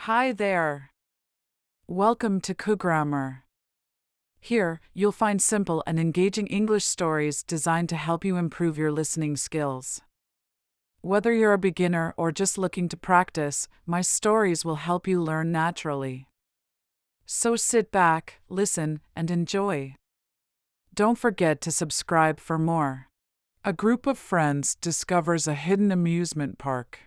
Hi there. Welcome to Kugrammar. Here, you'll find simple and engaging English stories designed to help you improve your listening skills. Whether you're a beginner or just looking to practice, my stories will help you learn naturally. So sit back, listen, and enjoy. Don't forget to subscribe for more. A group of friends discovers a hidden amusement park.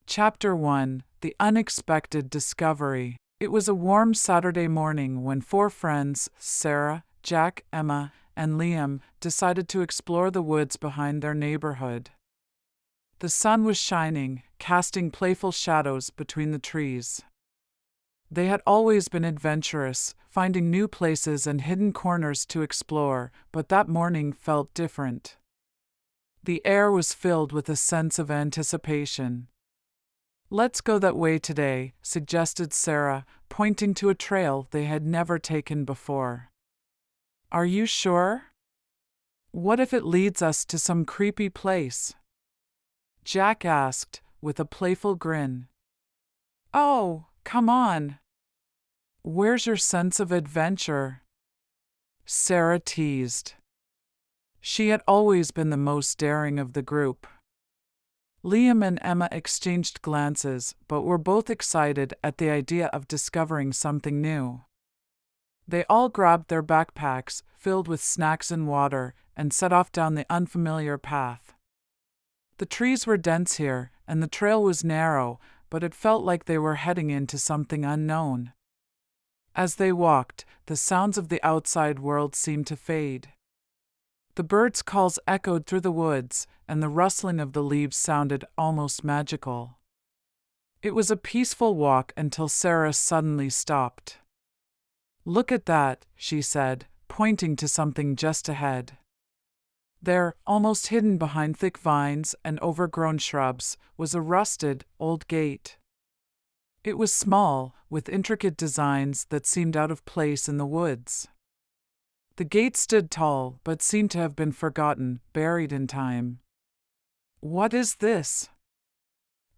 Chapter 1: The Unexpected Discovery. It was a warm Saturday morning when four friends, Sarah, Jack, Emma, and Liam, decided to explore the woods behind their neighborhood. The sun was shining, casting playful shadows between the trees. They had always been adventurous, finding new places and hidden corners to explore, but that morning felt different. The air was filled with a sense of anticipation. "Let's go that way today," suggested Sarah, pointing to a trail they had never taken before. "Are you sure? What if it leads us to some creepy place?" Jack asked, with a playful grin. "Oh, come on. Where's your sense of adventure?" Sarah teased. She had always been the most daring of the group. Liam and Emma exchanged glances, but were both excited at the idea of discovering something new. They all grabbed their backpacks, filled with snacks and water, and set off down the unfamiliar path. The trees were dense here, and the trail was narrow, but it felt like they were heading into something unknown. As they walked, the sounds of the outside world seemed to fade. The birds' calls echoed through the woods, and the rustling of the leaves sounded almost magical. It was a peaceful walk until Sarah suddenly stopped. "Look at that," she said, pointing to something just ahead. There, almost hidden behind thick vines and overgrown shrubs, was a rusted, old gate. It was small, with intricate designs that seemed out of place in the woods. The gate stood tall, but seemed to have been forgotten, buried in time. "What is this?"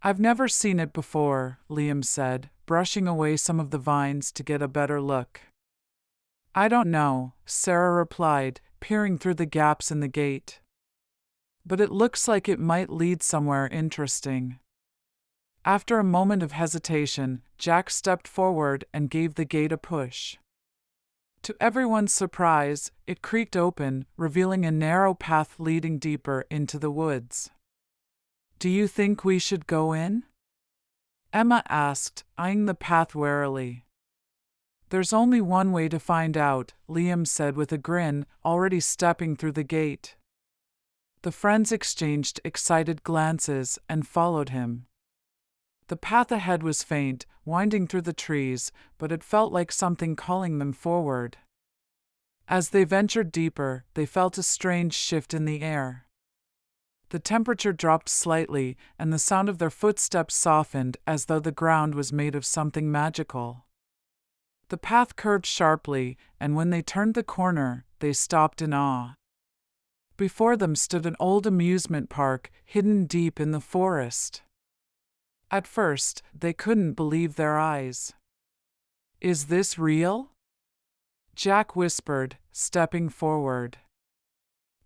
"I've never seen it before," Liam said, brushing away some of the vines to get a better look. "I don't know," Sarah replied, peering through the gaps in the gate. "But it looks like it might lead somewhere interesting." After a moment of hesitation, Jack stepped forward and gave the gate a push. To everyone's surprise, it creaked open, revealing a narrow path leading deeper into the woods. "Do you think we should go in?" Emma asked, eyeing the path warily. "There's only one way to find out," Liam said with a grin, already stepping through the gate. The friends exchanged excited glances and followed him. The path ahead was faint, winding through the trees, but it felt like something calling them forward. As they ventured deeper, they felt a strange shift in the air. The temperature dropped slightly, and the sound of their footsteps softened as though the ground was made of something magical. The path curved sharply, and when they turned the corner, they stopped in awe. Before them stood an old amusement park, hidden deep in the forest. At first, they couldn't believe their eyes. "Is this real?" Jack whispered, stepping forward.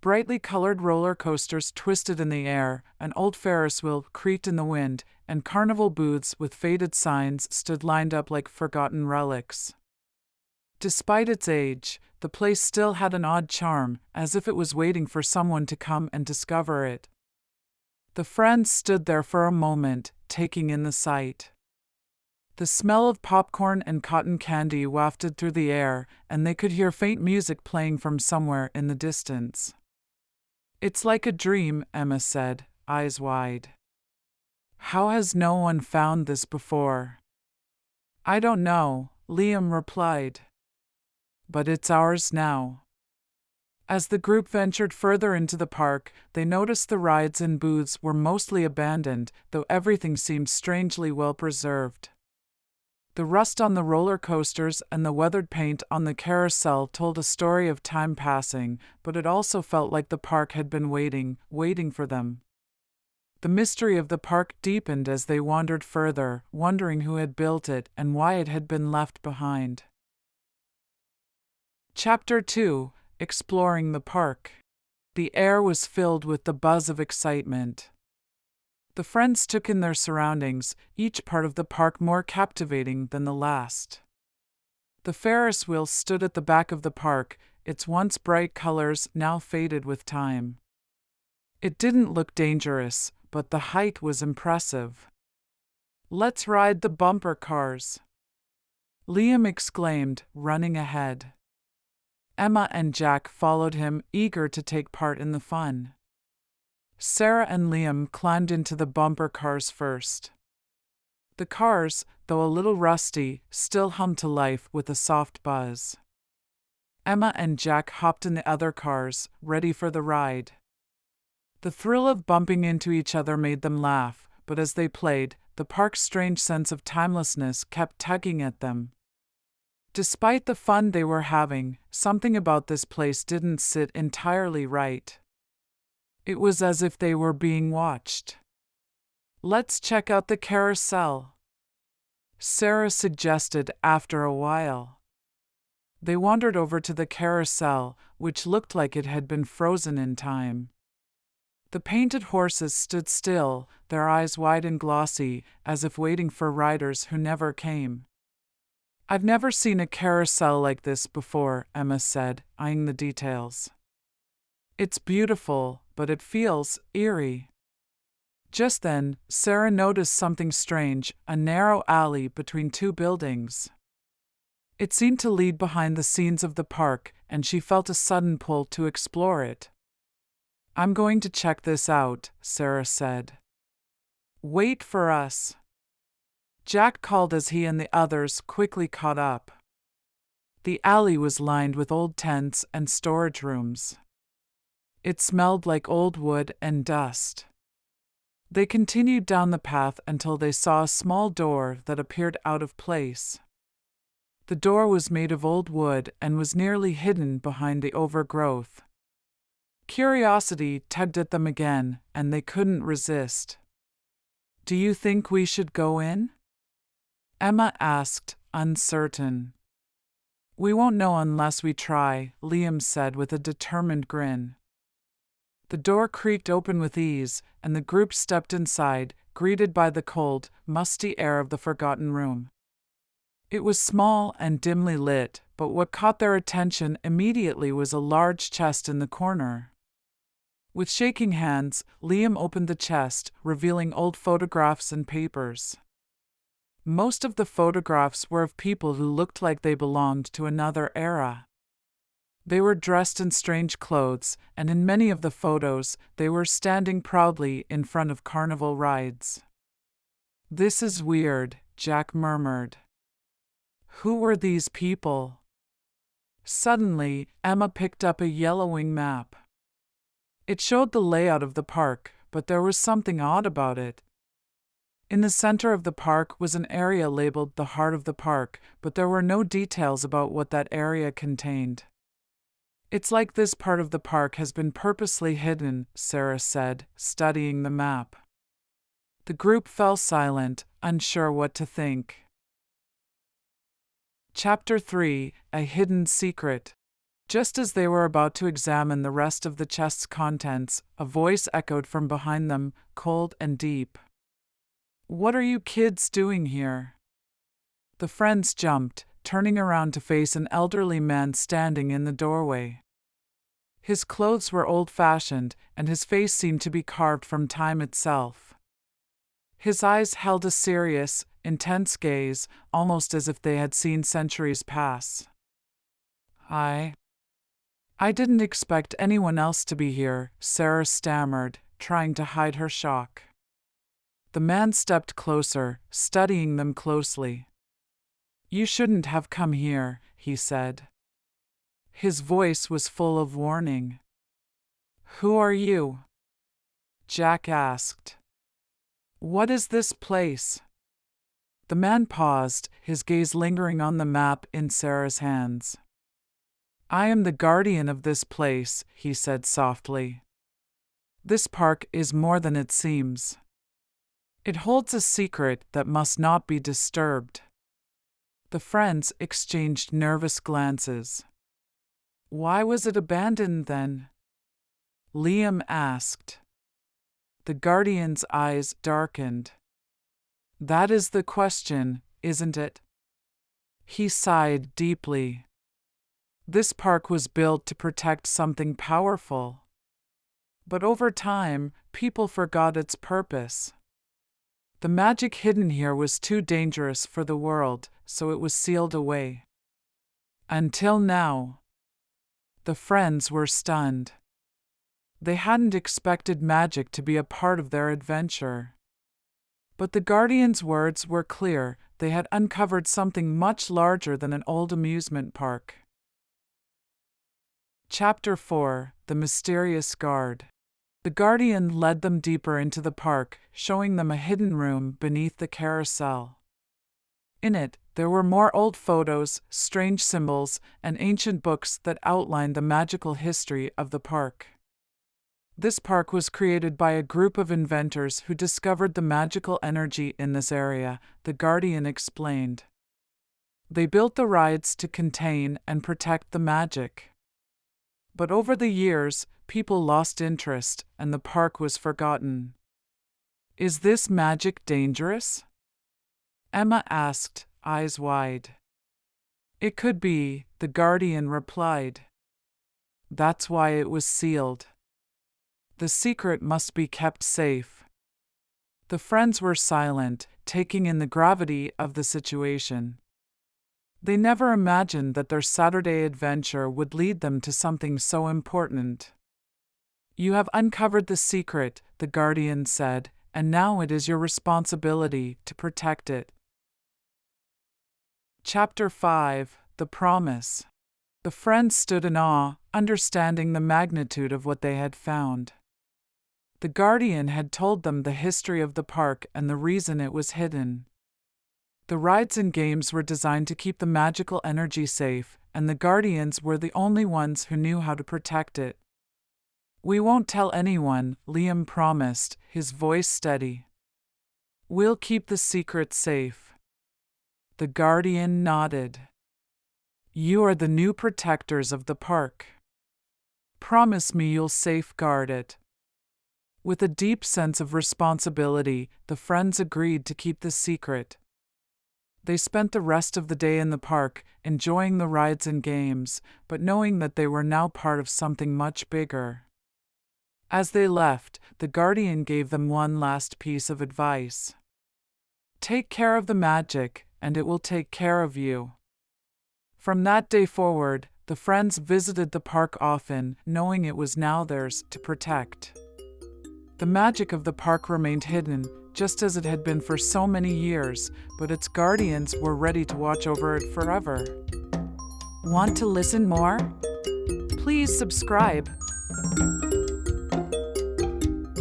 Brightly colored roller coasters twisted in the air, an old Ferris wheel creaked in the wind, and carnival booths with faded signs stood lined up like forgotten relics. Despite its age, the place still had an odd charm, as if it was waiting for someone to come and discover it. The friends stood there for a moment, taking in the sight. The smell of popcorn and cotton candy wafted through the air, and they could hear faint music playing from somewhere in the distance. "It's like a dream," Emma said, eyes wide. "How has no one found this before?" "I don't know," Liam replied. "But it's ours now." As the group ventured further into the park, they noticed the rides and booths were mostly abandoned, though everything seemed strangely well preserved. The rust on the roller coasters and the weathered paint on the carousel told a story of time passing, but it also felt like the park had been waiting for them. The mystery of the park deepened as they wandered further, wondering who had built it and why it had been left behind. Chapter 2: Exploring the Park. The air was filled with the buzz of excitement. The friends took in their surroundings, each part of the park more captivating than the last. The Ferris wheel stood at the back of the park, its once bright colors now faded with time. It didn't look dangerous, but the height was impressive. "Let's ride the bumper cars," Liam exclaimed, running ahead. Emma and Jack followed him, eager to take part in the fun. Sarah and Liam climbed into the bumper cars first. The cars, though a little rusty, still hummed to life with a soft buzz. Emma and Jack hopped in the other cars, ready for the ride. The thrill of bumping into each other made them laugh, but as they played, the park's strange sense of timelessness kept tugging at them. Despite the fun they were having, something about this place didn't sit entirely right. It was as if they were being watched. "Let's check out the carousel," Sarah suggested after a while. They wandered over to the carousel, which looked like it had been frozen in time. The painted horses stood still, their eyes wide and glossy, as if waiting for riders who never came. "I've never seen a carousel like this before," Emma said, eyeing the details. "It's beautiful, but it feels eerie." Just then, Sarah noticed something strange, a narrow alley between two buildings. It seemed to lead behind the scenes of the park, and she felt a sudden pull to explore it. "I'm going to check this out," Sarah said. "Wait for us," Jack called as he and the others quickly caught up. The alley was lined with old tents and storage rooms. It smelled like old wood and dust. They continued down the path until they saw a small door that appeared out of place. The door was made of old wood and was nearly hidden behind the overgrowth. Curiosity tugged at them again, and they couldn't resist. "Do you think we should go in?" Emma asked, uncertain. "We won't know unless we try," Liam said with a determined grin. The door creaked open with ease, and the group stepped inside, greeted by the cold, musty air of the forgotten room. It was small and dimly lit, but what caught their attention immediately was a large chest in the corner. With shaking hands, Liam opened the chest, revealing old photographs and papers. Most of the photographs were of people who looked like they belonged to another era. They were dressed in strange clothes, and in many of the photos, they were standing proudly in front of carnival rides. "This is weird," Jack murmured. Who were these people? Suddenly, Emma picked up a yellowing map. It showed the layout of the park, but there was something odd about it. In the center of the park was an area labeled the Heart of the Park, but there were no details about what that area contained. "It's like this part of the park has been purposely hidden," Sarah said, studying the map. The group fell silent, unsure what to think. Chapter 3: A Hidden Secret. Just as they were about to examine the rest of the chest's contents, a voice echoed from behind them, cold and deep. "What are you kids doing here?" The friends jumped, turning around to face an elderly man standing in the doorway. His clothes were old-fashioned, and his face seemed to be carved from time itself. His eyes held a serious, intense gaze, almost as if they had seen centuries pass. I didn't expect anyone else to be here," Sarah stammered, trying to hide her shock. The man stepped closer, studying them closely. "You shouldn't have come here," he said. His voice was full of warning. "Who are you?" Jack asked. "What is this place?" The man paused, his gaze lingering on the map in Sarah's hands. "I am the guardian of this place," he said softly. This park is more than it seems. It holds a secret that must not be disturbed. The friends exchanged nervous glances. Why was it abandoned then? Liam asked. The guardian's eyes darkened. That is the question, isn't it? He sighed deeply. This park was built to protect something powerful. But over time, people forgot its purpose. The magic hidden here was too dangerous for the world, so it was sealed away. Until now. The friends were stunned. They hadn't expected magic to be a part of their adventure. But the Guardian's words were clear. They had uncovered something much larger than an old amusement park. Chapter 4: The Mysterious Guard. The Guardian led them deeper into the park, showing them a hidden room beneath the carousel. In it, there were more old photos, strange symbols, and ancient books that outlined the magical history of the park. This park was created by a group of inventors who discovered the magical energy in this area, the Guardian explained. They built the rides to contain and protect the magic. But over the years, people lost interest and the park was forgotten. Is this magic dangerous? Emma asked, eyes wide. It could be, the Guardian replied. That's why it was sealed. The secret must be kept safe. The friends were silent, taking in the gravity of the situation. They never imagined that their Saturday adventure would lead them to something so important. You have uncovered the secret, the Guardian said, and now it is your responsibility to protect it. Chapter 5: The Promise. The friends stood in awe, understanding the magnitude of what they had found. The Guardian had told them the history of the park and the reason it was hidden. The rides and games were designed to keep the magical energy safe, and the Guardians were the only ones who knew how to protect it. We won't tell anyone, Liam promised, his voice steady. We'll keep the secret safe. The Guardian nodded. You are the new protectors of the park. Promise me you'll safeguard it. With a deep sense of responsibility, the friends agreed to keep the secret. They spent the rest of the day in the park, enjoying the rides and games, but knowing that they were now part of something much bigger. As they left, the Guardian gave them one last piece of advice. Take care of the magic, and it will take care of you. From that day forward, the friends visited the park often, knowing it was now theirs to protect. The magic of the park remained hidden, just as it had been for so many years, but its guardians were ready to watch over it forever. Want to listen more? Please subscribe.